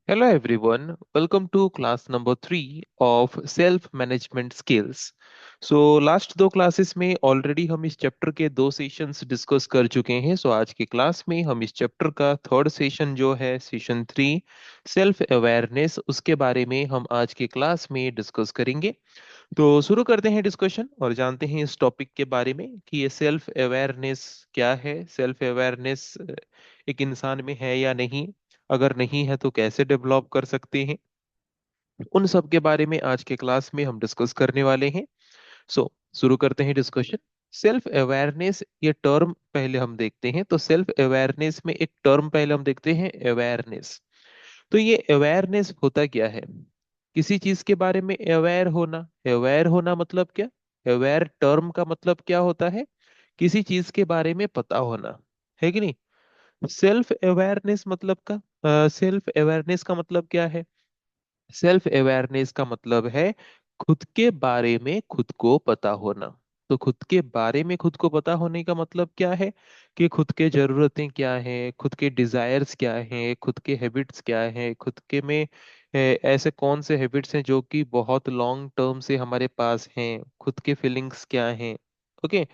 Hello everyone, welcome to class number 3 of self management skills. Last दो classes में already हम इस chapter के दो सेशंस डिस्कस कर चुके हैं। आज की क्लास में हम इस चैप्टर का थर्ड सेशन जो है सेशन 3 सेल्फ अवेयरनेस, उसके बारे में हम आज की क्लास में डिस्कस करेंगे। तो शुरू करते हैं डिस्कशन और जानते हैं इस टॉपिक के बारे में कि ये सेल्फ अवेयरनेस क्या है, सेल्फ अवेयरनेस एक इंसान में है या नहीं, अगर नहीं है तो कैसे डेवलप कर सकते हैं, उन सब के बारे में आज के क्लास में हम डिस्कस करने वाले हैं। शुरू करते हैं डिस्कशन। सेल्फ अवेयरनेस ये टर्म पहले हम देखते हैं। तो सेल्फ अवेयरनेस में एक टर्म पहले हम देखते हैं, अवेयरनेस। तो ये अवेयरनेस होता क्या है? किसी चीज के बारे में अवेयर होना। अवेयर होना मतलब क्या? अवेयर टर्म का मतलब क्या होता है? किसी चीज के बारे में पता होना, है कि नहीं? सेल्फ अवेयरनेस मतलब का सेल्फ अवेयरनेस का मतलब क्या है? सेल्फ अवेयरनेस का मतलब है खुद के बारे में खुद को पता होना। तो खुद के बारे में खुद को पता होने का मतलब क्या है? कि खुद के जरूरतें क्या हैं, खुद के डिजायर्स क्या हैं, खुद के हैबिट्स क्या हैं, खुद के में ऐसे कौन से हैबिट्स हैं जो कि बहुत लॉन्ग टर्म से हमारे पास हैं, खुद के फीलिंग्स क्या हैं। ओके।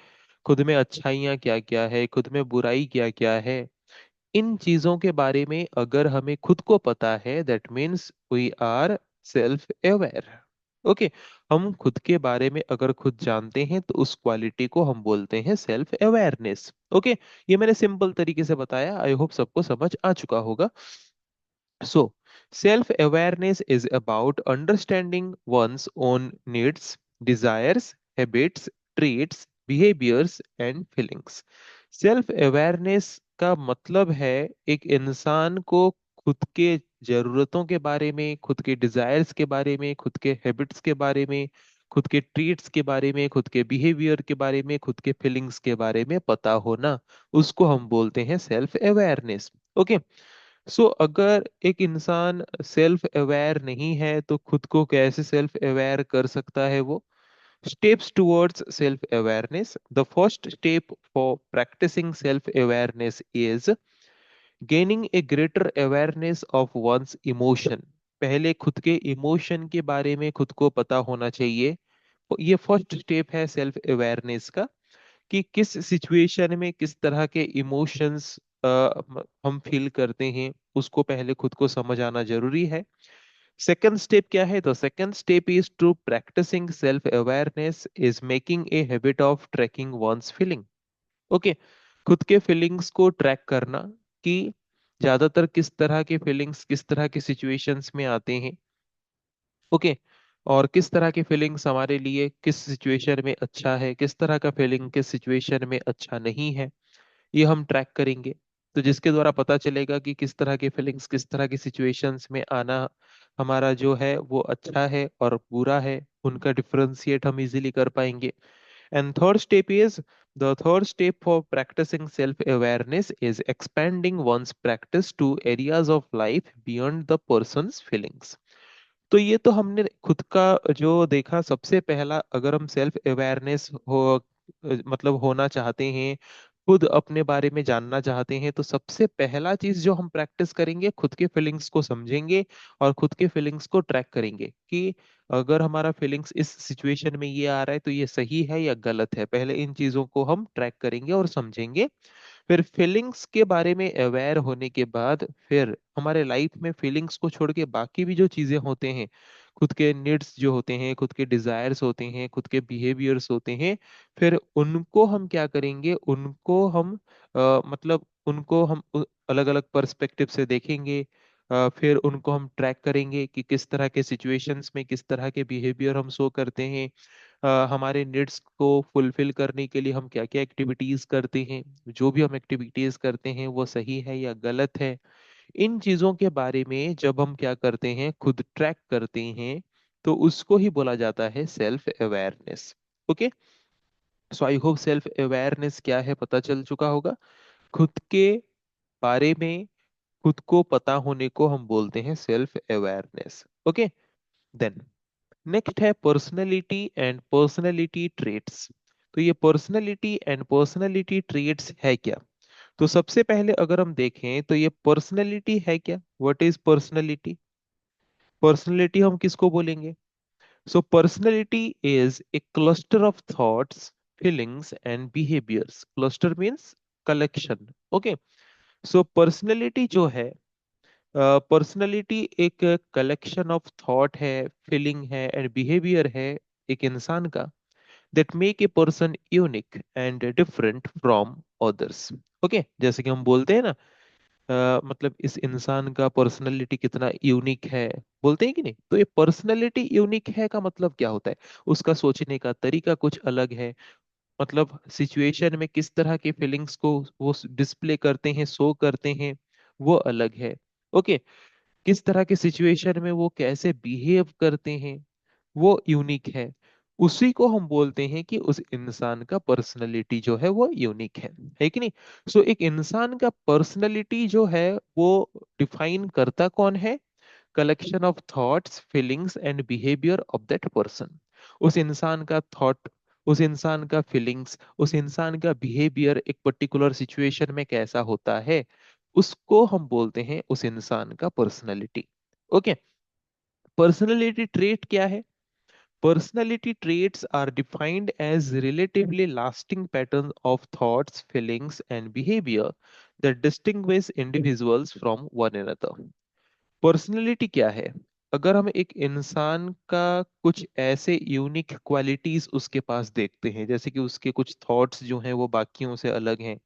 खुद में अच्छाइयाँ क्या क्या है, खुद में बुराई क्या क्या है, इन चीजों के बारे में अगर हमें खुद को पता है, that means we are self aware. Okay. हम खुद के बारे में अगर खुद जानते हैं तो उस क्वालिटी को हम बोलते हैं सेल्फ अवेयरनेस। ओके। ये मैंने सिंपल तरीके से बताया, आई होप सबको समझ आ चुका होगा। So self awareness is about understanding one's own needs, desires, habits, traits, behaviors and feelings। Self awareness का मतलब है एक इंसान को खुद के जरूरतों के बारे में, खुद के डिजायर्स के बारे में, खुद के हैबिट्स के बारे में, खुद के ट्रीट्स के बारे में, खुद के बिहेवियर के बारे में, खुद के फीलिंग्स के बारे में पता होना, उसको हम बोलते हैं सेल्फ अवेयरनेस। ओके। अगर एक इंसान सेल्फ अवेयर नहीं है तो खुद को कैसे सेल्फ अवेयर कर सकता है वो? Steps towards self awareness. The first step for practicing self awareness is gaining a greater awareness of one's emotion. पहले खुद के इमोशन के बारे में खुद को पता होना चाहिए। ये फर्स्ट स्टेप है सेल्फ अवेयरनेस का, कि किस सिचुएशन में किस तरह के इमोशंस हम फील करते हैं, उसको पहले खुद को समझ आना जरूरी है। सेकंड स्टेप क्या है? तो second step is to practicing self awareness is making a habit of tracking one's feeling. Okay. खुद के फीलिंग्स को ट्रैक करना, कि ज्यादातर किस तरह के फीलिंग्स किस तरह के सिचुएशंस में आते हैं। ओके। और किस तरह की फीलिंग्स हमारे लिए किस सिचुएशन में अच्छा है, किस तरह का फीलिंग किस सिचुएशन में अच्छा नहीं है, ये हम ट्रैक करेंगे। तो जिसके द्वारा पता चलेगा कि किस तरह की फीलिंग्स किस तरह की सिचुएशंस में आना हमारा जो है वो अच्छा है और बुरा है, उनका डिफरेंशिएट हम इजीली कर पाएंगे। And third step is the third step for practicing self awareness is expanding one's practice to areas of life beyond the person's feelings. तो ये तो हमने खुद का जो देखा सबसे पहला, अगर हम सेल्फ अवेयरनेस मतलब होना चाहते हैं, खुद अपने बारे में जानना चाहते हैं, तो सबसे पहला चीज जो हम प्रैक्टिस करेंगे, खुद के फीलिंग्स को समझेंगे और खुद के फीलिंग्स को ट्रैक करेंगे कि अगर हमारा फीलिंग्स इस सिचुएशन में ये आ रहा है तो ये सही है या गलत है। पहले इन चीजों को हम ट्रैक करेंगे और समझेंगे। फिर फीलिंग्स के बारे में अवेयर होने के बाद फिर हमारे लाइफ में फीलिंग्स को छोड़ के बाकी भी जो चीजें होते हैं, खुद के नीड्स जो होते हैं, खुद के डिजायर्स होते हैं, खुद के बिहेवियर्स होते हैं, फिर उनको हम क्या करेंगे, उनको हम मतलब उनको हम अलग अलग पर्सपेक्टिव से देखेंगे। फिर उनको हम ट्रैक करेंगे कि किस तरह के सिचुएशंस में किस तरह के बिहेवियर हम शो करते हैं, हमारे नीड्स को फुलफिल करने के लिए हम क्या क्या एक्टिविटीज करते हैं, जो भी हम एक्टिविटीज करते हैं वो सही है या गलत है। इन चीजों के बारे में जब हम क्या करते हैं, खुद ट्रैक करते हैं, तो उसको ही बोला जाता है self awareness. Okay. So I hope self awareness क्या है पता चल चुका होगा। खुद के बारे में खुद को पता होने को हम बोलते हैं self awareness. Okay. Then next है पर्सनैलिटी एंड पर्सनैलिटी ट्रेट्स। तो ये पर्सनैलिटी एंड पर्सनैलिटी ट्रेट्स है क्या? तो सबसे पहले अगर हम देखें तो ये पर्सनैलिटी है क्या? What is personality? पर्सनैलिटी हम किसको बोलेंगे? सो personality is a cluster of thoughts, feelings and behaviours. Cluster means collection. Okay. So personality जो है, पर्सनैलिटी एक कलेक्शन ऑफ थॉट है, फीलिंग है एंड बिहेवियर है एक इंसान का, that make a person unique and different from others. Okay, जैसे कि हम बोलते हैं ना, मतलब इस इंसान का पर्सनैलिटी कितना यूनिक है, बोलते हैं कि नहीं? तो ये पर्सनैलिटी यूनिक है का मतलब क्या होता है? उसका सोचने का तरीका कुछ अलग है, मतलब सिचुएशन में किस तरह के फीलिंग्स को वो डिस्प्ले करते हैं, शो करते हैं, वो अलग है। ओके। किस तरह के सिचुएशन में वो कैसे बिहेव करते हैं, वो यूनिक है। उसी को हम बोलते हैं कि उस इंसान का पर्सनैलिटी जो है वो यूनिक है कि नहीं? सो एक इंसान का पर्सनैलिटी जो है वो डिफाइन करता कौन है? Collection of thoughts, feelings and behaviour of that person. उस इंसान का थॉट, उस इंसान का फीलिंग्स, उस इंसान का बिहेवियर एक पर्टिकुलर सिचुएशन में कैसा होता है, उसको हम बोलते हैं उस इंसान का पर्सनैलिटी। ओके। पर्सनैलिटी ट्रेट क्या है? Personality traits are defined as relatively lasting patterns of thoughts, feelings, and behavior that distinguish individuals from one another. Personality क्या है? अगर हम एक इंसान का कुछ ऐसे यूनिक क्वालिटीज उसके पास देखते हैं, जैसे कि उसके कुछ थॉट्स जो हैं वो बाकियों से अलग हैं,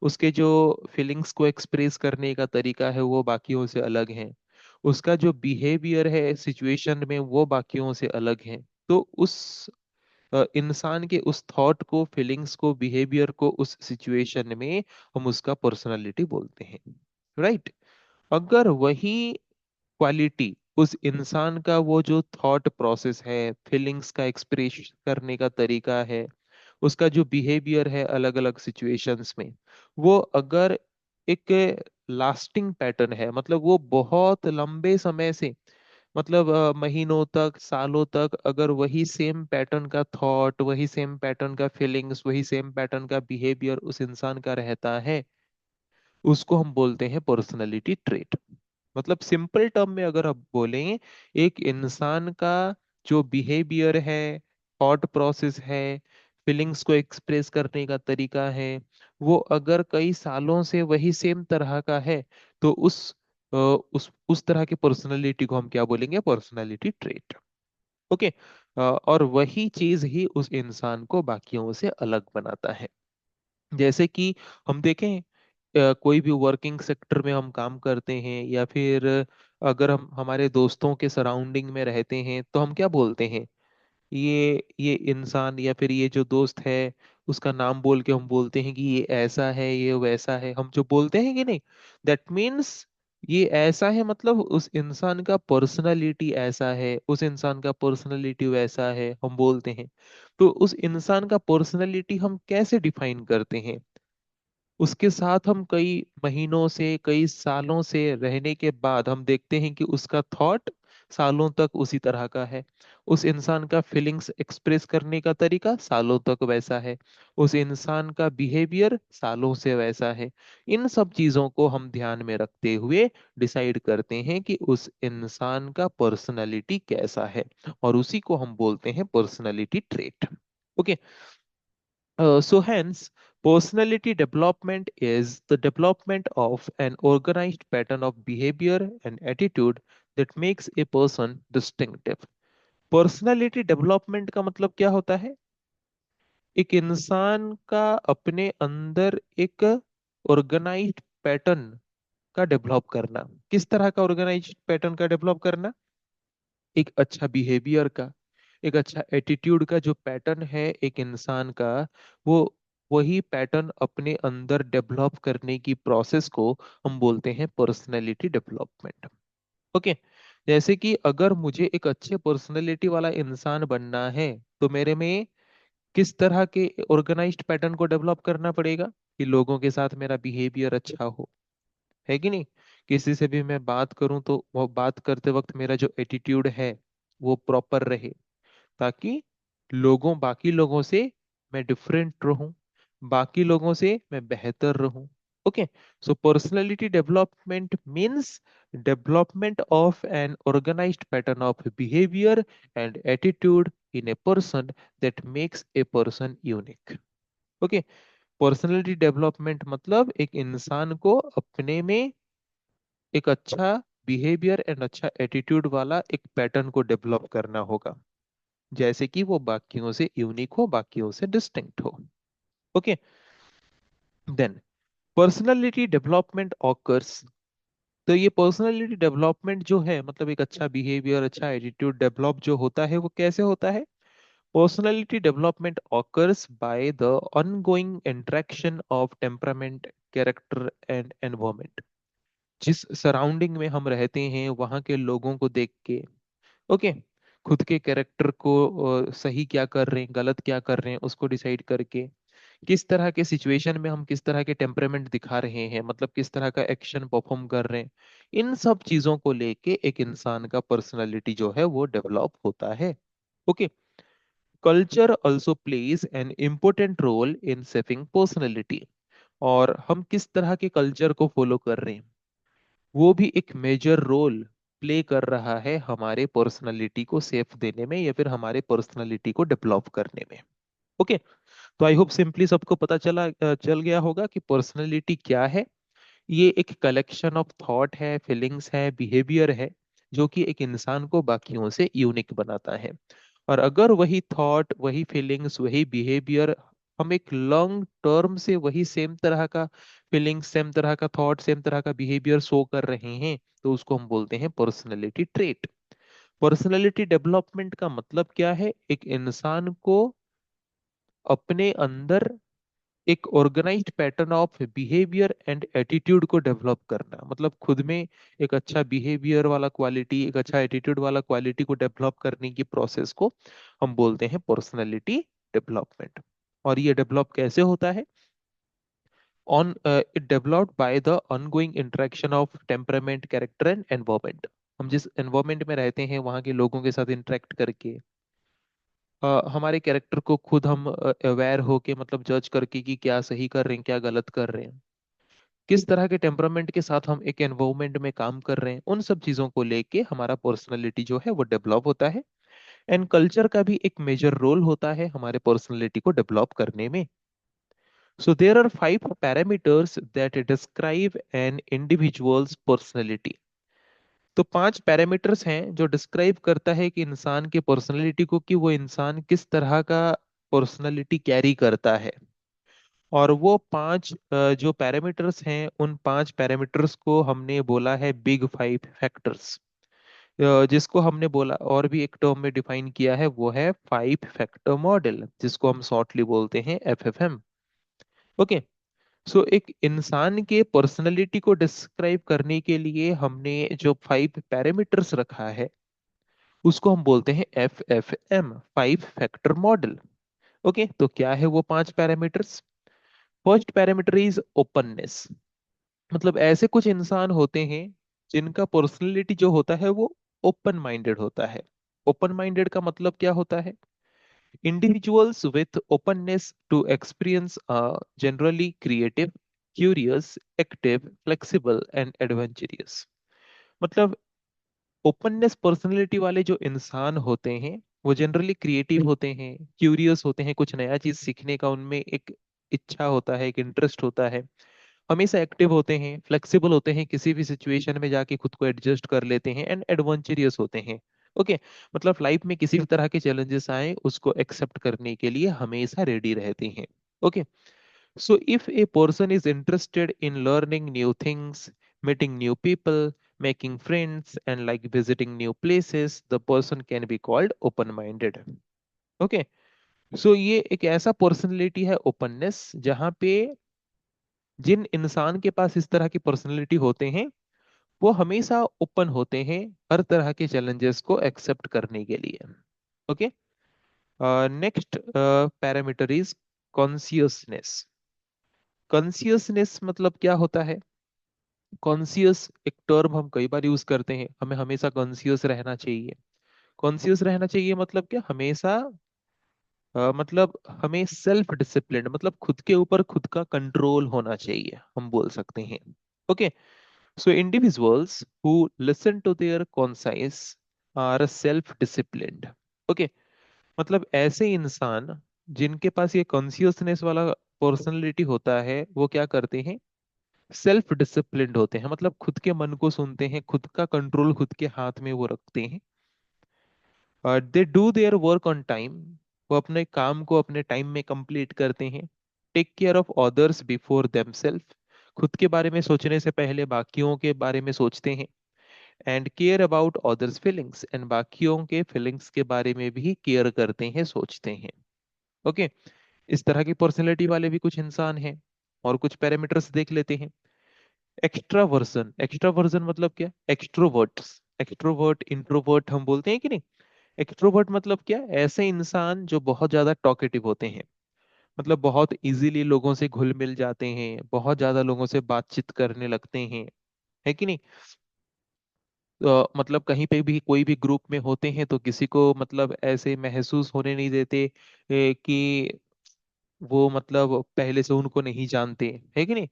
उसके जो फीलिंग्स को एक्सप्रेस करने का तरीका है वो बाकियों से अलग है, उसका जो बिहेवियर है सिचुएशन में वो बाकियों से अलग है, तो उस इंसान के उस थॉट को, फीलिंग्स को, बिहेवियर को उस सिचुएशन में हम उसका पर्सनालिटी बोलते हैं। राइट। अगर वही क्वालिटी उस इंसान का, वो जो थॉट प्रोसेस है, फीलिंग्स का एक्सप्रेस करने का तरीका है, उसका जो बिहेवियर है अलग अलग सिचुएशंस में, वो अगर एक लास्टिंग पैटर्न है, मतलब वो बहुत लंबे समय से, मतलब महीनों तक, सालों तक अगर वही सेम पैटर्न का थॉट, वही सेम पैटर्न का फीलिंग्स, वही सेम पैटर्न का बिहेवियर उस इंसान का रहता है, उसको हम बोलते हैं पर्सनैलिटी ट्रेट। मतलब सिंपल टर्म में अगर आप बोलें, एक इंसान का जो बिहेवियर है, थॉट प्रोसेस है, फीलिंग्स को एक्सप्रेस करने का तरीका है, वो अगर कई सालों से वही सेम तरह का है, तो उस तरह की पर्सनैलिटी को हम क्या बोलेंगे? Personality trait. ओके। और वही चीज ही उस इंसान को बाकियों से अलग बनाता है। जैसे कि हम देखें, कोई भी वर्किंग सेक्टर में हम काम करते हैं, या फिर अगर हम हमारे दोस्तों के सराउंडिंग में रहते हैं, तो हम क्या बोलते हैं? ये इंसान या फिर ये जो दोस्त है, उसका नाम बोल के हम बोलते हैं कि ये ऐसा है, ये वैसा है, हम जो बोलते हैं कि नहीं? दैट मीन्स ये ऐसा है, मतलब उस इंसान का पर्सनालिटी ऐसा है, उस इंसान का पर्सनालिटी वैसा है, हम बोलते हैं। तो उस इंसान का पर्सनालिटी हम कैसे डिफाइन करते हैं? उसके साथ हम कई महीनों से, कई सालों से रहने के बाद हम देखते हैं कि उसका थॉट सालों तक उसी तरह का है, उस इंसान का फीलिंग्स एक्सप्रेस करने का तरीका सालों तक वैसा है, उस इंसान का बिहेवियर सालों से वैसा है। इन सब चीजों को हम ध्यान में रखते हुए डिसाइड करते हैं कि उस इंसान का पर्सनालिटी कैसा है, और उसी को हम बोलते हैं personality trait. Okay. So hence, personality development is the development of an organized pattern of behavior and attitude that makes a person distinctive. Personality development का मतलब क्या होता है? एक इंसान का अपने अंदर एक ऑर्गेनाइज्ड पैटर्न का डेवलप करना। किस तरह का ऑर्गेनाइज्ड पैटर्न का डेवलप करना? एक अच्छा बिहेवियर का, एक अच्छा एटीट्यूड का जो पैटर्न है एक इंसान का, वो वही पैटर्न अपने अंदर डेवलप करने की प्रोसेस को हम बोलते हैं पर्सनैलिटी डेवलपमेंट। ओके। जैसे कि अगर मुझे एक अच्छे पर्सनैलिटी वाला इंसान बनना है, तो मेरे में किस तरह के ऑर्गेनाइज्ड पैटर्न को डेवलप करना पड़ेगा? कि लोगों के साथ मेरा बिहेवियर अच्छा हो, है कि नहीं? किसी से भी मैं बात करूं तो वो बात करते वक्त मेरा जो एटीट्यूड है वो प्रॉपर रहे, ताकि बाकी लोगों से मैं डिफरेंट रहूं, बाकी लोगों से मैं बेहतर रहूं। Okay, so personality development means development of an organized pattern of behavior and attitude in a person that makes a person unique. Okay, personality development मतलब एक इंसान को अपने में एक अच्छा बिहेवियर एंड अच्छा एटीट्यूड वाला एक पैटर्न को डेवलप करना होगा, जैसे कि वो बाकियों से यूनिक हो, बाकियों से डिस्टिंक्ट हो। Okay, then personality development occurs. तो ये पर्सनैलिटी डेवलपमेंट जो है मतलब एक अच्छा बिहेवियर, अच्छा एटीट्यूड डेवलप जो होता है वो कैसे होता है? Personality development occurs by the ongoing interaction of temperament, character and environment. जिस सराउंडिंग में हम रहते हैं वहां के लोगों को देख के, ओके, खुद के कैरेक्टर को सही क्या कर रहे हैं, गलत क्या कर रहे हैं, उसको डिसाइड करके किस तरह के सिचुएशन में हम किस तरह के टेम्परामेंट दिखा रहे हैं, मतलब किस तरह का एक्शन परफॉर्म कर रहे हैं, इन सब चीजों को लेके एक इंसान का पर्सनालिटी जो है वो डेवलप होता है। Okay, culture also plays an important role in shaping personality. और हम किस तरह के कल्चर को फॉलो कर रहे हैं वो भी एक मेजर रोल प्ले कर रहा है हमारे पर्सनालिटी को सेफ देने में या फिर हमारे पर्सनालिटी को डेवलप करने में। ओके, तो आई होप सिंपली सबको पता चल गया होगा कि पर्सनालिटी क्या है। ये एक कलेक्शन ऑफ थॉट है, फीलिंग्स है, बिहेवियर है, जो कि एक इंसान को बाकियों से यूनिक बनाता है। और अगर वही थॉट, वही फीलिंग्स, वही बिहेवियर हम एक लॉन्ग टर्म से वही सेम तरह का फीलिंग्स, सेम तरह का थॉट, सेम तरह का बिहेवियर शो कर रहे हैं, तो उसको हम बोलते हैं पर्सनैलिटी ट्रेट। पर्सनैलिटी डेवलपमेंट का मतलब क्या है? एक इंसान को अपने अंदर एक organized pattern of behaviour and attitude को डेवलप करना, मतलब खुद में एक अच्छा बिहेवियर वाला क्वालिटी, एक अच्छा एटीट्यूड वाला क्वालिटी को डेवलप करने की प्रोसेस को हम बोलते हैं पर्सनालिटी डेवलपमेंट। और ये डेवलप कैसे होता है? On it developed by the ongoing interaction of temperament, character and environment. हम जिस एनवायरमेंट में रहते हैं वहाँ के लोगों के साथ इंटरेक्ट करके हमारे कैरेक्टर को खुद हम अवेयर होके मतलब जज करके कि क्या सही कर रहे हैं, क्या गलत कर रहे हैं, किस तरह के टेम्परामेंट के साथ हम एक एनवायरमेंट में काम कर रहे हैं, उन सब चीजों को लेके हमारा पर्सनालिटी जो है वो डेवलप होता है। एंड कल्चर का भी एक मेजर रोल होता है हमारे पर्सनालिटी को डेवलप करने में। So there are 5 parameters that describe an individual's personality. तो 5 पैरामीटर्स हैं जो डिस्क्राइब करता है कि इंसान के पर्सनालिटी को, कि वो इंसान किस तरह का पर्सनालिटी कैरी करता है। और वो 5 जो पैरामीटर्स हैं उन 5 पैरामीटर्स को हमने बोला है बिग 5 फैक्टर्स। जिसको हमने बोला और भी एक टर्म में डिफाइन किया है, वो है 5 फैक्टर मॉडल, जिसको हम शॉर्टली बोलते हैं FFM। ओके, सो एक इंसान के पर्सनालिटी को डिस्क्राइब करने के लिए हमने जो 5 पैरामीटर्स रखा है उसको हम बोलते हैं FFM, 5 फैक्टर मॉडल। ओके, तो क्या है वो 5 parameters? First parameter is openness. मतलब ऐसे कुछ इंसान होते हैं जिनका पर्सनैलिटी जो होता है वो ओपन माइंडेड होता है। ओपन माइंडेड का मतलब क्या होता है? Individuals with openness to experience generally creative, curious, active, flexible and adventurous. मतलब ओपननेस पर्सनैलिटी वाले जो इंसान होते हैं वो जनरली क्रिएटिव होते हैं, क्यूरियस होते हैं, कुछ नया चीज सीखने का उनमें एक इच्छा होता है, एक इंटरेस्ट होता है, हमेशा एक्टिव होते हैं, फ्लेक्सिबल होते हैं, किसी भी सिचुएशन में जाके खुद को एडजस्ट कर लेते हैं, एंड एडवेंचरियस होते हैं। ओके, मतलब लाइफ में किसी भी तरह के चैलेंजेस आए उसको एक्सेप्ट करने के लिए हमेशा रेडी रहते हैं। Okay, so if a person is interested in learning new things, meeting new people, making friends, and like visiting new places, the person can be called open-minded. Okay, so ये एक ऐसा personality है openness, जहाँ पे जिन इंसान के पास इस तरह की पर्सनैलिटी होते हैं वो हमेशा ओपन होते हैं हर तरह के चैलेंजेस को एक्सेप्ट करने के लिए। Okay, next parameter is consciousness. Consciousness मतलब क्या होता है? कॉन्सियस एक टर्म हम कई बार यूज करते हैं, हमें हमेशा कॉन्सियस रहना चाहिए। कॉन्सियस रहना चाहिए मतलब क्या? हमेशा मतलब हमें सेल्फ डिसिप्लिन मतलब खुद के ऊपर खुद का कंट्रोल होना चाहिए, हम बोल सकते हैं। Okay, so individuals who listen to their conscience are self disciplined. Okay, मतलब ऐसे इंसान जिनके पास ये कॉन्शियसनेस वाला पर्सनैलिटी होता है, वो क्या करते हैं, सेल्फ डिसिप्लिन्ड होते हैं, मतलब खुद के मन को सुनते हैं, खुद का कंट्रोल खुद के हाथ में वो रखते हैं। They do their work on time, वो अपने काम को अपने टाइम में कंप्लीट करते हैं। Take care of others before themselves, खुद के बारे में सोचने से पहले बाकियों के बारे में सोचते हैं। And care about others feelings, and बाकियों के फीलिंग्स के बारे में भी केयर करते हैं, सोचते हैं। ओके, इस तरह की पर्सनैलिटी वाले भी कुछ इंसान हैं। और कुछ पैरामीटर्स देख लेते हैं। एक्स्ट्रावर्जन, एक्स्ट्रावर्जन मतलब क्या, एक्सट्रोवर्ट्स, एक्सट्रोवर्ट इंट्रोवर्ट हम बोलते हैं कि नहीं। एक्सट्रोवर्ट मतलब क्या, ऐसे इंसान जो बहुत ज्यादा टॉकेटिव होते हैं, मतलब बहुत इजीली लोगों से घुल मिल जाते हैं, बहुत ज्यादा लोगों से बातचीत करने लगते हैं, है कि नहीं। मतलब कहीं पे भी कोई भी ग्रुप में होते हैं तो किसी को मतलब ऐसे महसूस होने नहीं देते कि वो मतलब पहले से उनको नहीं जानते, है कि नहीं।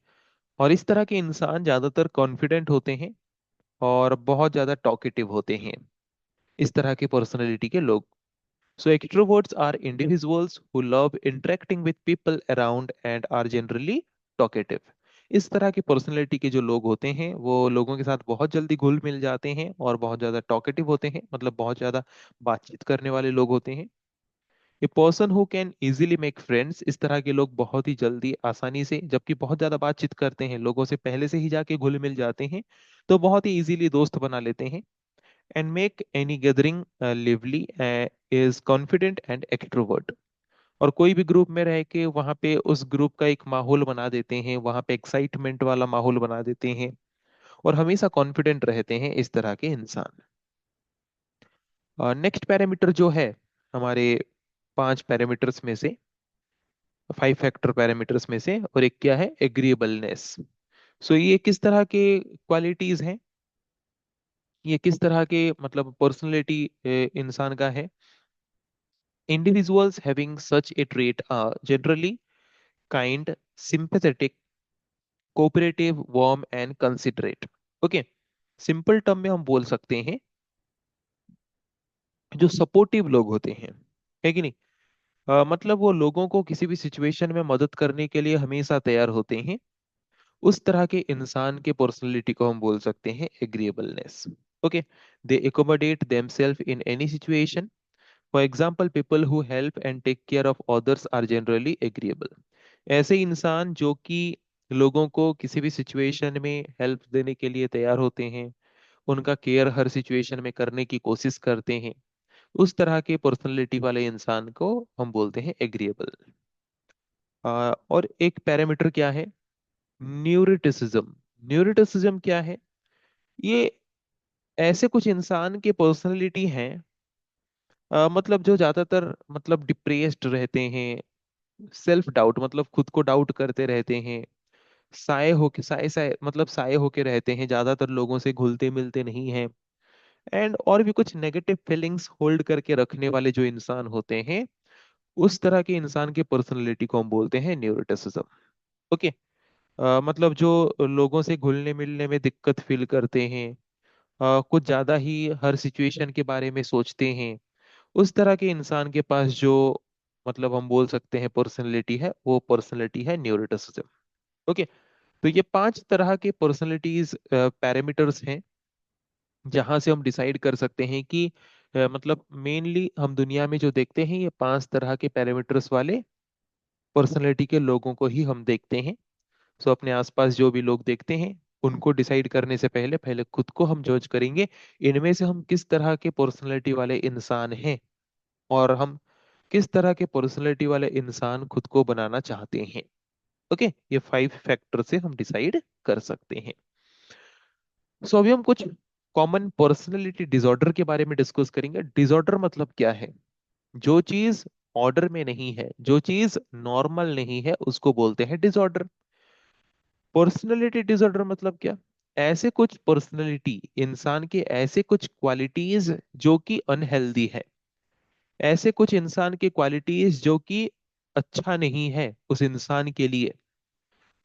और इस तरह के इंसान ज्यादातर कॉन्फिडेंट होते हैं और बहुत ज्यादा टॉकेटिव होते हैं, इस तरह के पर्सनैलिटी के लोग। So extroverts are individuals who love interacting with people around and are generally talkative. इस तरह की पर्सनैलिटी के जो लोग होते हैं वो लोगों के साथ बहुत जल्दी घुल मिल जाते हैं और बहुत ज्यादा टॉकेटिव होते हैं, मतलब बहुत ज्यादा बातचीत करने वाले लोग होते हैं। A person who can easily make friends, इस तरह के लोग बहुत ही जल्दी आसानी से, जबकि बहुत ज्यादा बातचीत करते हैं, लोगों से पहले से ही जाके घुल मिल जाते हैं, तो बहुत ही इजीली दोस्त बना लेते हैं। And make any gathering lively, is confident and extrovert, और कोई भी ग्रुप में रह के वहां पे उस ग्रुप का एक माहौल बना देते हैं, वहां पे एक्साइटमेंट वाला माहौल बना देते हैं और हमेशा कॉन्फिडेंट रहते हैं, इस तरह के इंसान। नेक्स्ट पैरामीटर जो है हमारे 5 पैरामीटर्स में से, 5 फैक्टर पैरामीटर्स में से, और एक क्या है, एग्रीएबलनेस। सो ये किस तरह के क्वालिटीज हैं, ये किस तरह के मतलब पर्सनैलिटी इंसान का है। Individuals having such a trait are generally kind, sympathetic, cooperative, warm and considerate. Okay, simple term में हम बोल सकते हैं जो सपोर्टिव लोग होते हैं, है कि नहीं। मतलब वो लोगों को किसी भी सिचुएशन में मदद करने के लिए हमेशा तैयार होते हैं, उस तरह के इंसान के पर्सनैलिटी को हम बोल सकते हैं agreeableness. Okay, they accommodate themselves in any situation. For example, people who help and take care of others are generally agreeable. ऐसे इंसान जो कि लोगों को किसी भी सिचुएशन में हेल्प देने के लिए तैयार होते हैं, उनका केयर हर सिचुएशन में करने की कोशिश करते हैं, उस तरह के पर्सनैलिटी वाले इंसान को हम बोलते हैं एग्रीएबल। और एक पैरामीटर क्या है, न्यूरिटिसिज्म। न्यूरिटिसिज्म क्या है, ये ऐसे कुछ इंसान के पर्सनैलिटी हैं, मतलब जो ज्यादातर मतलब डिप्रेस्ड रहते हैं, सेल्फ डाउट मतलब खुद को डाउट करते रहते हैं, साए साए मतलब साए होके रहते हैं, ज्यादातर लोगों से घुलते मिलते नहीं हैं। एंड और भी कुछ नेगेटिव फीलिंग्स होल्ड करके रखने वाले जो इंसान होते हैं, उस तरह के इंसान की पर्सनैलिटी को हम बोलते हैं न्यूरोटिसिज्म। ओके, मतलब जो लोगों से घुलने मिलने में दिक्कत फील करते हैं, कुछ ज्यादा ही हर सिचुएशन के बारे में सोचते हैं, उस तरह के इंसान के पास जो मतलब हम बोल सकते हैं पर्सनैलिटी है, वो पर्सनैलिटी है न्यूरोटिसिज्म। ओके, तो ये 5 तरह के पर्सनैलिटीज पैरामीटर्स हैं जहां से हम डिसाइड कर सकते हैं कि मतलब मेनली हम दुनिया में जो देखते हैं ये 5 तरह के पैरामीटर्स वाले पर्सनैलिटी के लोगों को ही हम देखते हैं। सो अपने आसपास जो भी लोग देखते हैं उनको डिसाइड करने से पहले पहले खुद को हम जज करेंगे, इनमें से हम किस तरह के पर्सनैलिटी वाले इंसान हैं और हम किस तरह के पर्सनैलिटी वाले इंसान खुद को बनाना चाहते हैं। ओके, ये 5 फैक्टर से हम डिसाइड कर सकते हैं। सो अभी हम कुछ कॉमन पर्सनैलिटी डिसऑर्डर के बारे में डिस्कस करेंगे। डिसऑर्डर मतलब क्या है, जो चीज ऑर्डर में नहीं है, जो चीज नॉर्मल नहीं है, उसको बोलते हैं डिसऑर्डर। पर्सनैलिटी डिसऑर्डर मतलब क्या, ऐसे कुछ पर्सनैलिटी इंसान के ऐसे कुछ क्वालिटीज जो कि अनहेल्दी है, ऐसे कुछ इंसान की क्वालिटीज जो कि अच्छा नहीं है उस इंसान के लिए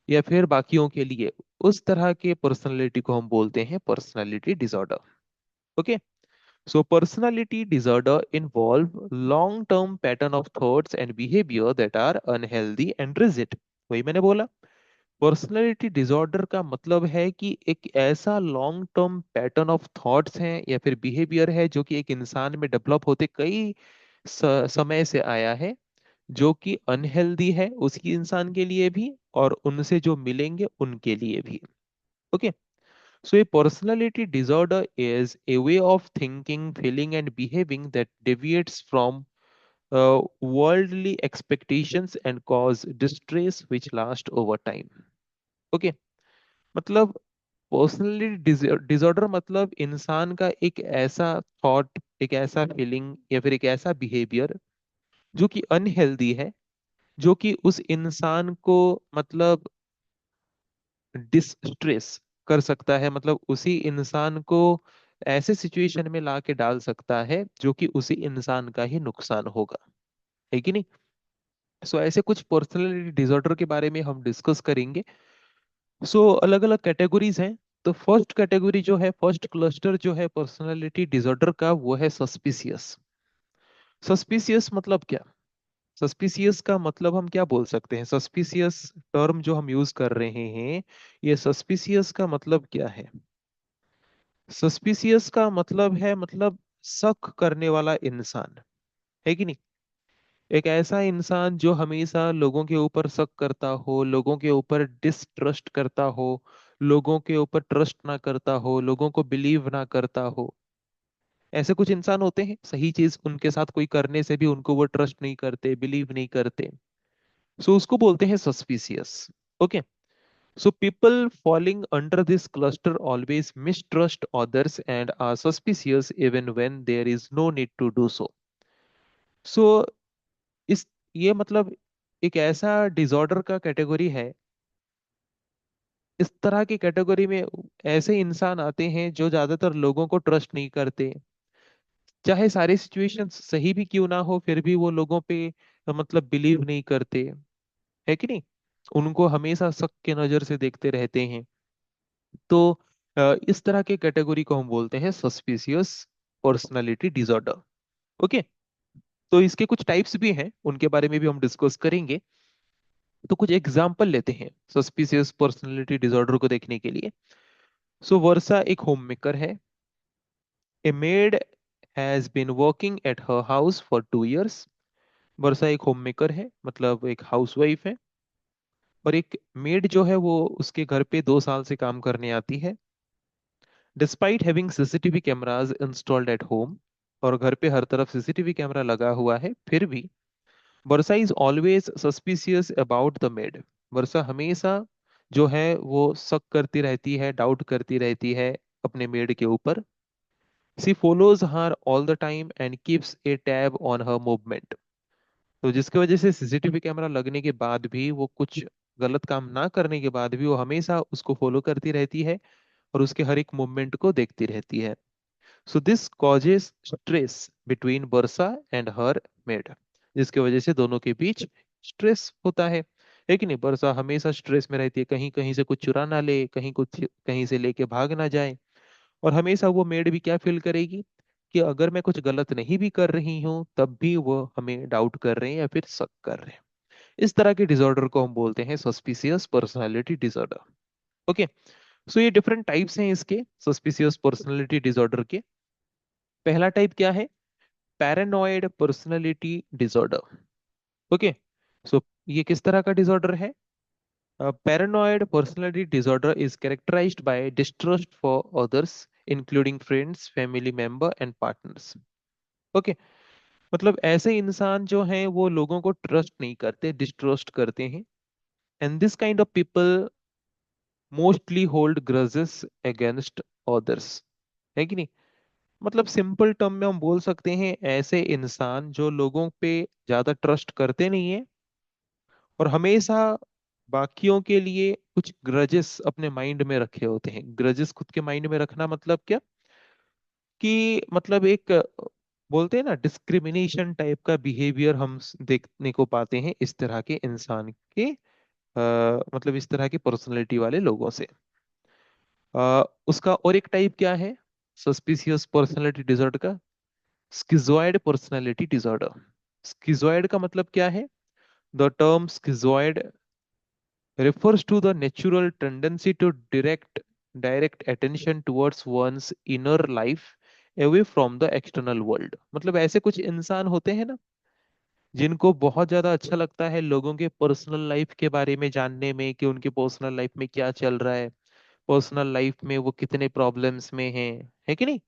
या फिर बाकियों के लिए, उस तरह के पर्सनालिटी को हम बोलते हैं personality disorder. Okay. So personality disorder involve long term pattern of thoughts and behaviour that are unhealthy and rigid. वही मैंने बोला, पर्सनालिटी डिसऑर्डर का मतलब है कि एक ऐसा long term pattern of thoughts है या फिर बिहेवियर है जो कि एक इंसान में डेवलप होते कई समय से आया है, जो कि अनहेल्दी है उसकी इंसान के लिए भी और उनसे जो मिलेंगे उनके लिए भी। Okay. So A personality disorder is a way of thinking, feeling and behaving that deviates from worldly expectations and cause distress which last over time. Okay. मतलब पर्सनैलिटी डिसऑर्डर मतलब इंसान का एक ऐसा थॉट, एक ऐसा फीलिंग या फिर एक ऐसा बिहेवियर जो कि अनहेल्दी है, जो कि उस इंसान को मतलब डिस्ट्रेस कर सकता है, मतलब उसी इंसान को ऐसे सिचुएशन में ला के डाल सकता है जो कि उसी इंसान का ही नुकसान होगा, है कि नहीं। सो ऐसे कुछ पर्सनैलिटी डिसऑर्डर के बारे में हम डिस्कस करेंगे। सो अलग अलग कैटेगरीज हैं। तो फर्स्ट कैटेगरी जो है, फर्स्ट क्लस्टर जो है पर्सनालिटी डिसऑर्डर का, वो है सस्पिशियस। सस्पिशियस मतलब क्या? सस्पिशियस का मतलब हम क्या बोल सकते हैं? सस्पिशियस टर्म जो हम यूज कर रहे हैं, ये सस्पिशियस का मतलब क्या है? सस्पिशियस का मतलब है, मतलब शक करने वाला इंसान, है कि नहीं। एक ऐसा इंसान जो हमेशा लोगों के ऊपर शक करता हो, लोगों के ऊपर डिसट्रस्ट करता हो, लोगों के ऊपर ट्रस्ट ना करता हो, लोगों को बिलीव ना करता हो। ऐसे कुछ इंसान होते हैं, सही चीज उनके साथ कोई करने से भी उनको वो ट्रस्ट नहीं करते, बिलीव नहीं करते। सो उसको बोलते हैं suspicious. Okay. So people falling under this cluster always mistrust others and are suspicious even when there is no need to do so. So इस ये मतलब एक ऐसा डिसऑर्डर का कैटेगरी है। इस तरह की कैटेगरी में ऐसे इंसान आते हैं जो ज्यादातर लोगों को ट्रस्ट नहीं करते, चाहे सारी सिचुएशंस सही भी क्यों ना हो फिर भी वो लोगों पे मतलब बिलीव नहीं करते, है कि नहीं। उनको हमेशा शक के नजर से देखते रहते हैं। तो इस तरह के कैटेगरी को हम बोलते हैं सस्पिशियस पर्सनालिटी डिसऑर्डर। ओके। तो इसके कुछ टाइप्स भी हैं, उनके बारे में भी हम डिस्कस करेंगे। तो कुछ एग्जाम्पल लेते हैं सस्पिशियस पर्सनालिटी डिसऑर्डर को देखने के लिए। सो वर्षा एक होम मेकर है। A maid has been working at her house for 2 years। Varsha एक होम मेकर है, मतलब एक हाउसवाइफ है। और एक मेड जो है वो उसके घर पे 2 साल से काम करने आती है। Despite having CCTV cameras installed at home, और घर पे हर तरफ सीसीटीवी कैमरा लगा हुआ है, फिर भी Varsha is always suspicious about the maid. Varsha हमेशा जो है वो शक करती रहती है, डाउट करती रहती है अपने मेड के ऊपर। She follows her all the time and keeps a tab on her movement. तो जिसकी वजह से सीसीटीवी कैमरा लगने के बाद भी वो कुछ गलत काम ना करने के बाद भी वो हमेशा उसको फॉलो करती रहती है और उसके हर एक मूवमेंट को देखती रहती है। सो this causes stress between Varsha and her made, जिसकी वजह से दोनों के बीच स्ट्रेस होता है कि नहीं। वर्षा हमेशा स्ट्रेस में रहती है, कहीं कहीं से कुछ चुरा ना ले, कहीं कुछ कहीं से लेके भाग ना जाए। और हमेशा वो मेड भी क्या फील करेगी कि अगर मैं कुछ गलत नहीं भी कर रही हूँ तब भी वो हमें डाउट कर रहे हैं या फिर शक कर रहे हैं। इस तरह के डिसऑर्डर को हम बोलते हैं suspicious personality disorder. Okay. So ये डिफरेंट टाइप्स हैं इसके सस्पिशियस पर्सनालिटी डिसऑर्डर के। पहला टाइप क्या है? Paranoid personality disorder. Okay. So ये किस तरह का डिसऑर्डर है? Paranoid personality disorder is characterized by distrust for others including friends, family member and partners. Okay. मतलब ऐसे इंसान जो हैं वो लोगों को ट्रस्ट नहीं करते, डिस्ट्रस्ट करते हैं। And this kind of people mostly hold grudges against others, है कि नहीं। मतलब सिंपल टर्म में हम बोल सकते हैं ऐसे इंसान जो लोगों पे ज्यादा ट्रस्ट करते नहीं है और हमेशा बाकियों के लिए कुछ ग्रजेस अपने माइंड में रखे होते हैं। ग्रजेस खुद के माइंड में रखना मतलब क्या? कि मतलब एक बोलते हैं ना, डिस्क्रिमिनेशन टाइप का बिहेवियर हम देखने को पाते हैं इस तरह के इंसान के मतलब इस तरह की पर्सनैलिटी वाले लोगों से। उसका और एक टाइप क्या है सस्पिशियस पर्सनैलिटी डिसऑर्डर का? Schizoid personality disorder. स्किज़ोइड का मतलब क्या है? The term schizoid refers to the natural tendency to direct attention towards one's inner life away from the external world। मतलब ऐसे कुछ इंसान होते हैं ना, जिनको बहुत ज्यादा अच्छा लगता है लोगों के पर्सनल लाइफ के बारे में जानने में, कि उनके पर्सनल लाइफ में क्या चल रहा है, पर्सनल लाइफ में वो कितने प्रॉब्लम्स में हैं, है कि नहीं?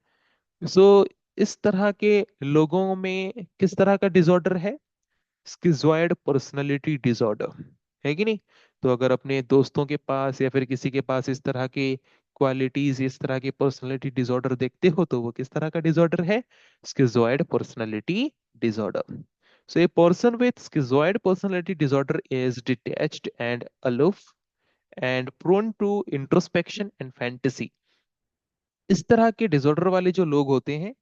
सो इस तरह के लोगों में किस तरह का डिसऑर्डर है? स्किज़ोइड पर्सनालिटी डिसऑर्डर, है कि नहीं? तो अगर अपने दोस्तों के पास या फिर किसी के पास इस तरह के क्वालिटीज, इस तरह के पर्सनालिटी डिसऑर्डर देखते हो, तो वो किस तरह का डिसऑर्डर है? Schizoid personality disorder. So a person with schizoid personality disorder is detached and aloof and prone to introspection and fantasy। इस तरह के डिसऑर्डर वाले जो लोग होते हैं,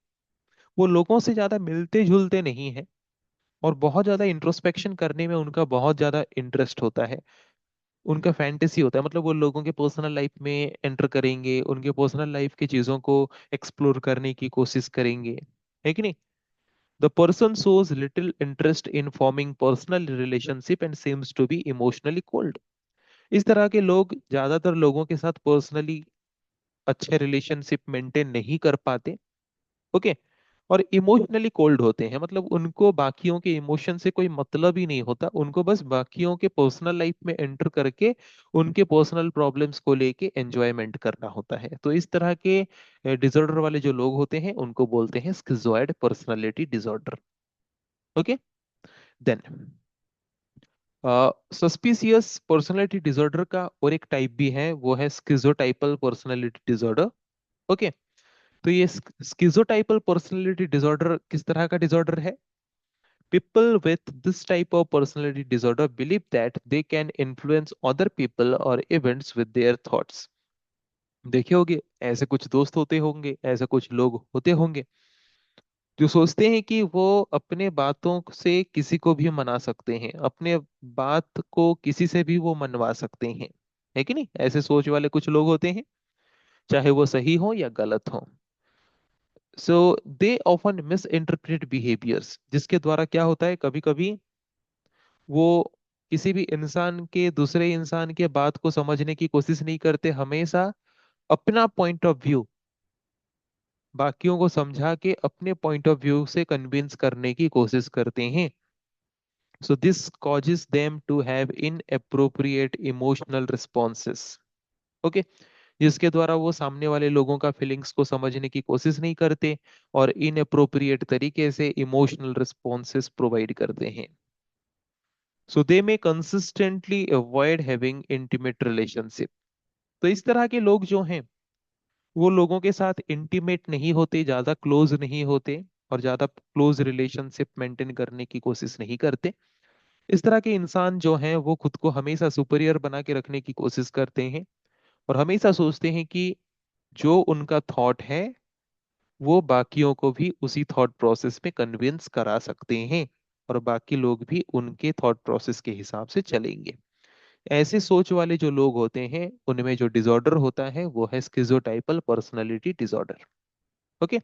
वो लोगों से ज्यादा मिलते जुलते नहीं हैं और बहुत ज्यादा इंट्रोस्पेक्शन करने में उनका बहुत ज्यादा इंटरेस्ट होता है, उनका फैंटेसी होता है। मतलब वो लोगों के पर्सनल लाइफ में एंटर करेंगे, उनके पर्सनल लाइफ की चीजों को एक्सप्लोर करने की कोशिश करेंगे, है कि नहीं? The person shows little interest in forming personal relationship and seems to be emotionally cold. इस तरह के लोग ज्यादातर लोगों के साथ पर्सनली अच्छे रिलेशनशिप मेंटेन नहीं कर पाते। ओके। और इमोशनली कोल्ड होते हैं, मतलब उनको बाकियों के इमोशन से कोई मतलब ही नहीं होता, उनको बस बाकियों के पर्सनल लाइफ में एंटर करके उनके पर्सनल प्रॉब्लम्स को लेके एंजॉयमेंट करना होता है। तो इस तरह के डिसऑर्डर वाले जो लोग होते हैं उनको बोलते हैं schizoid personality disorder. Okay. Then suspicious personality disorder का और एक टाइप भी है, वो है स्किज़ोटाइपल पर्सनालिटी डिसऑर्डर। ओके। तो ये स्किज़ोटाइपल पर्सनालिटी डिसऑर्डर किस तरह का डिसऑर्डर है? People with this type of personality disorder believe that they can influence other people or events with their thoughts। देखे होंगे ऐसे कुछ दोस्त होते होंगे, ऐसे कुछ लोग होते होंगे जो सोचते हैं कि वो अपने बातों से किसी को भी मना सकते हैं, अपने बात को किसी से भी वो मनवा सकते हैं, है कि नहीं? ऐसे सोच वाले कुछ लोग होते हैं, चाहे वो सही हो या गलत हो। So they often misinterpret behaviours, जिसके द्वारा क्या होता है, कभी कभी वो किसी भी इंसान के दूसरे इंसान के बात को समझने की कोशिश नहीं करते, हमेशा अपना पॉइंट ऑफ व्यू बाकियों को समझा के अपने पॉइंट ऑफ व्यू से कन्विंस करने की कोशिश करते हैं। So this causes them to have inappropriate emotional responses. Okay. जिसके द्वारा वो सामने वाले लोगों का फीलिंग्स को समझने की कोशिश नहीं करते और इनएप्रोप्रिएट तरीके से इमोशनल रिस्पॉन्सेस प्रोवाइड करते हैं। So they may consistently avoid having intimate relationship. तो इस तरह के लोग जो हैं, वो लोगों के साथ इंटीमेट नहीं होते, ज्यादा क्लोज नहीं होते और ज्यादा क्लोज रिलेशनशिप मेंटेन करने की कोशिश नहीं करते। इस तरह के इंसान जो हैं वो खुद को हमेशा सुपीरियर बना के रखने की कोशिश करते हैं और हमेशा सोचते हैं कि जो उनका थॉट है वो बाकियों को भी उसी थॉट प्रोसेस में कन्विंस करा सकते हैं और बाकी लोग भी उनके थॉट प्रोसेस के हिसाब से चलेंगे। ऐसे सोच वाले जो लोग होते हैं उनमें जो डिसऑर्डर होता है वो है schizotypal personality disorder. Okay.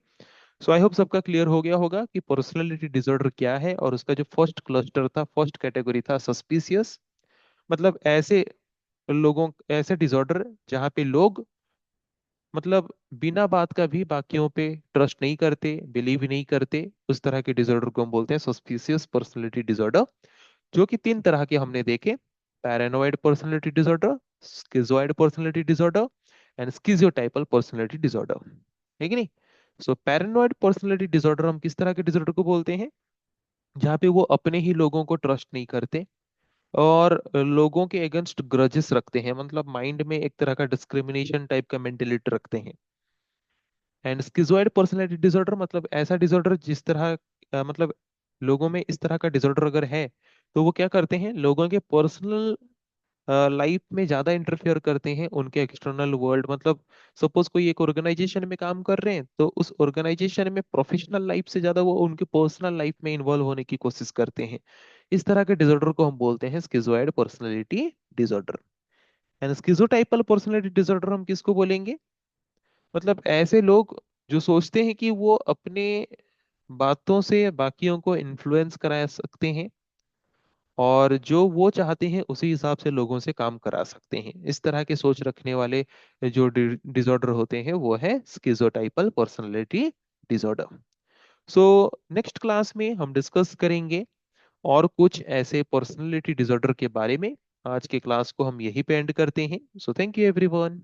So I hope सबका क्लियर हो गया होगा कि पर्सनालिटी डिसऑर्डर क्या है, और उसका जो फर्स्ट क्लस्टर था, फर्स्ट कैटेगरी था सस्पिशियस। मतलब ऐसे लोगों, ऐसे डिसऑर्डर जहाँ पे लोग मतलब बिना बात का भी बाकियों पे ट्रस्ट नहीं करते, बिलीव नहीं करते, उस तरह के डिसऑर्डर को हम बोलते हैं सस्पिशियस पर्सनालिटी डिसऑर्डर। जो कि तीन तरह के हमने देखे: paranoid personality disorder, schizoid personality disorder and schizotypal personality disorder, है कि नहीं? सो पैरानोइड पर्सनालिटी डिसऑर्डर हम किस तरह के डिसऑर्डर को बोलते हैं? जहाँ पे वो अपने ही लोगों को ट्रस्ट नहीं करते और लोगों के अगेंस्ट ग्रजेस रखते हैं, मतलब माइंड में एक तरह का डिस्क्रिमिनेशन टाइप का मेंटेलिटी रखते हैं। एंड स्किज़ोइड पर्सनालिटी डिसऑर्डर मतलब ऐसा डिसऑर्डर जिस तरह मतलब लोगों में इस तरह का डिसऑर्डर अगर है तो वो क्या करते हैं, लोगों के पर्सनल लाइफ में ज्यादा इंटरफेयर करते हैं, उनके एक्सटर्नल वर्ल्ड, मतलब सपोज कोई एक ऑर्गेनाइजेशन में काम कर रहे हैं तो उस ऑर्गेनाइजेशन में प्रोफेशनल लाइफ से ज्यादा वो उनके पर्सनल लाइफ में इन्वॉल्व होने की कोशिश करते हैं। इस तरह के डिसऑर्डर को हम बोलते हैं schizoid personality disorder. And schizotypal personality disorder हम किसको बोलेंगे? मतलब ऐसे लोग जो सोचते हैं कि वो अपने बातों से बाकियों को इन्फ्लुएंस करा सकते हैं और जो वो चाहते हैं उसी हिसाब से लोगों से काम करा सकते हैं। इस तरह के सोच रखने वाले जो डिसऑर्डर होते हैं वो है schizotypal personality disorder. So next class में हम डिस्कस करेंगे और कुछ ऐसे पर्सनैलिटी डिसऑर्डर के बारे में। आज के क्लास को हम यही पे एंड करते हैं। So thank you everyone.